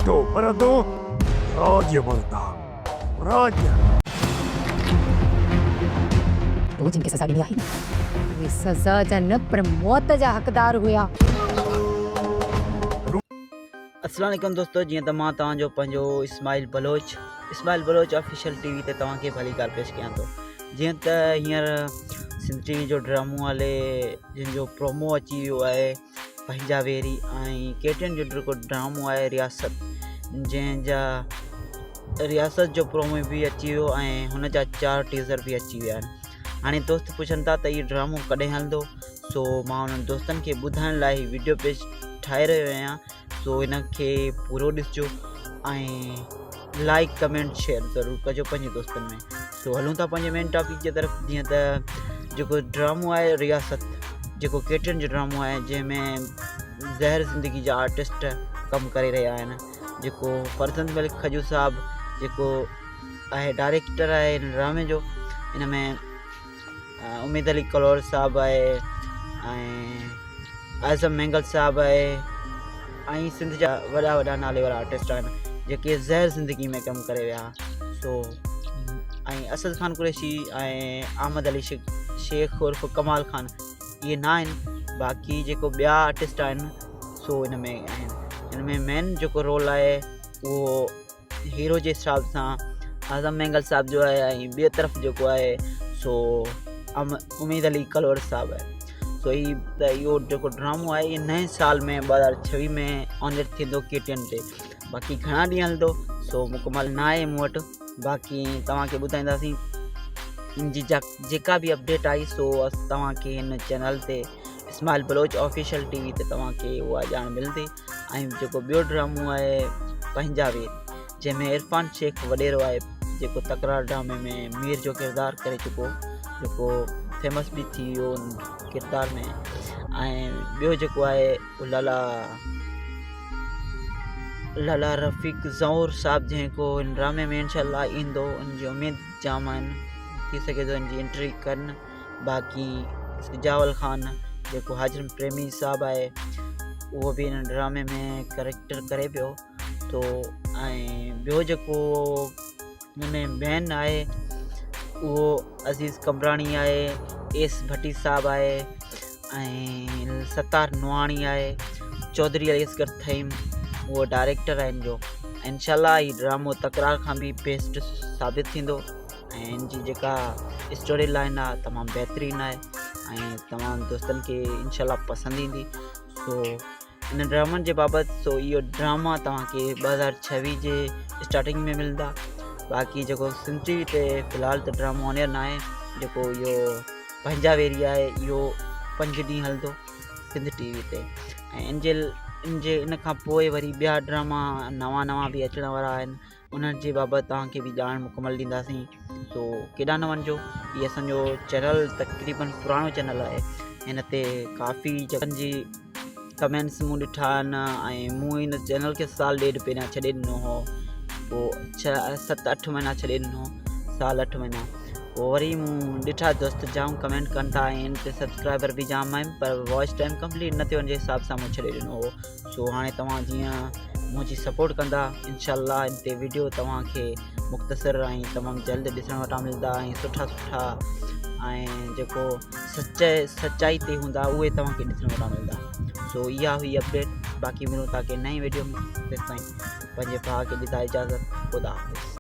पर तो राज्य बनता राज्य। तो जिनके सजा ॾिनी आहे उहे सज़ा जा न पर मौत जा हक़दार हुया। अस्सलाम वालेकुम दोस्तों, जी तो मां तव्हांजो पंहिंजो इस्माइल बलोच ऑफिशियल टीवी ते तव्हांखे भली ॻाल्हि पेश कयां थो। जीअं त हींअर सिंध टीवी जो ड्रामो हले जिन जो प्रोमो अची वियो आहे पंहिंजा वेरी, ऐं केटियन जो जेको ड्रामो आहे रियासत, जंहिंजा रियासत जो प्रोमो भी अची वियो ऐं हुन जा 4 टीज़र भी अची विया आहिनि। हाणे दोस्त पुछनि था त इहो ड्रामो कॾहिं हलंदो, सो मां उन्हनि दोस्तनि खे ॿुधाइण लाइ वीडियो पेज ठाहे रहियो आहियां। सो इन खे पूरो ॾिसिजो ऐं लाइक कमेंट शेयर ज़रूरु कजो पंहिंजे दोस्तनि में। सो हलूं था पंहिंजे मेन टॉपिक जे तरफ़। जीअं त जेको ड्रामो आहे रियासत, जेको केटियन जो ड्रामो आहे, जंहिंमें ज़हर ज़िंदगी जा आर्टिस्ट कमु करे रहिया आहिनि। जेको फरज़ंद मलिक खजू साहब जेको आहे डायरेक्टर आहे हिन ड्रामे जो, इन में उमेद अली कलोर साहब आहे ऐं आज़म मैंगल साहब आहे ऐं सिंध जा वॾा नाले वारा आर्टिस्ट आहिनि जेके ज़हर ज़िंदगी में कमु करे विया। सो ऐं असद खान कुरैशी ऐं अहमद अली शेख उर्फ़ कमाल खान इहे न आहिनि, बाक़ी जेको ॿिया आर्टिस्ट आहिनि सो इन में आहिनि। इन में मेन जेको रोल आहे उहो हीरो जे हिसाब सां आज़म मैंगल साहब जो आहे ऐं ॿिए तरफ़ जेको आहे सो उमेद अली कलोर साहब आहे। सो इहो जेको ड्रामो आहे इहो नए साल में 2026 में ऑनर थींदो केटियन ते। बाक़ी घणा ॾींहं हलंदो सो मुकमल न आहे मूं वटि, बाक़ी तव्हांखे ॿुधाईंदासीं। इन जी जेका बि अपडेट आई सो तव्हांखे हिन चैनल ते इस्माइल बलोच ऑफिशियल टीवी ते तव्हांखे उहा ॼाण मिलंदी। ऐं जेको ॿियो ड्रामो आहे पंहिंजा वेरी, जंहिंमें इरफान शेख वॾेरो आहे जेको तकरार ड्रामे में मीर जो किरदारु करे चुको, जेको फेमस भी थी वियो किरदार में। ऐं ॿियो जेको आहे लाला रफ़ीक ज़ौर साहब जेको हिन ड्रामे में इंशाल्लाह ईंदो, उनजी उमेद जाम आहिनि, थी सघे थो इनजी एंट्री कनि। बाक़ी सिजावल ख़ान जेको हाजिम प्रेमी साहब आहे उहो भी हिन ड्रामे में करेक्टर करे पियो। तो ऐं ॿियो जेको हिन मेन आहे उहो अज़ीज़ कमरानी आहे, एस भट्टी साहब आहे ऐं सतार नुआणी आहे, चौधरी अली असगर थईम उहो डायरेक्टर आहिनि जो। इंशाल्लाह हीउ ड्रामो तकरार खां भी बेस्ट साबित थींदो ऐं इन जी जेका स्टोरी लाइन आहे तमामु बहितरीनु आहे ऐं तमामु दोस्तनि खे इंशाल्लाह पसंदि ईंदी। सो इन ड्रामनि जे बाबति सो इहो ड्रामा तव्हांखे 2026 जे स्टार्टिंग में मिलंदा। बाक़ी जेको सिंध टीवी ते फ़िलहाल त ड्रामो ऑनर न आहे, जेको इहो पंहिंजा वेरी आहे इहो 5 ॾींहं हलंदो सिंध टीवी ते। ऐं इन खां पोइ वरी ॿिया ड्रामा नवां भी अचण वारा आहिनि, उन्हनि जे बाबति तव्हांखे भी ॼाण मुकमल ॾींदासीं। सो केॾांहुं न वञिजो, इहो असांजो चैनल तक़रीबन पुराणो चैनल आहे, हिन ते काफ़ी जगहनि जी कमेंट्स मूं ॾिठा आहिनि ऐं मूं हिन चैनल खे साल ॾेढ पहिरियां छॾे ॾिनो हो, पोइ 7-8 महीना छॾे ॾिनो, साल 8 महीना, पोइ वरी मूं ॾिठा दोस्त जाम कमेंट कनि था ऐं इन ते सब्सक्राइबर भी जाम आहिनि, पर वॉच टाइम कंप्लीट न थियो, उनजे हिसाब सां मूं छॾे ॾिनो हो। सो हाणे तव्हां जीअं मुंहिंजी सपोर्ट कंदा इंशाल्लाह इन ते वीडियो तव्हांखे मुख़्तसर ऐं तमामु जल्द ॾिसण वटां मिलंदा ऐं सुठा ऐं जेको सच्चाई ते हूंदा उहे तव्हांखे ॾिसण वटां मिलंदा। सो इहा हुई अपडेट, बाक़ी मिलूं तव्हांखे नई वीडियो में। पंहिंजे भाउ खे ॾींदा इजाज़त, ख़ुदा हाफ़िज़।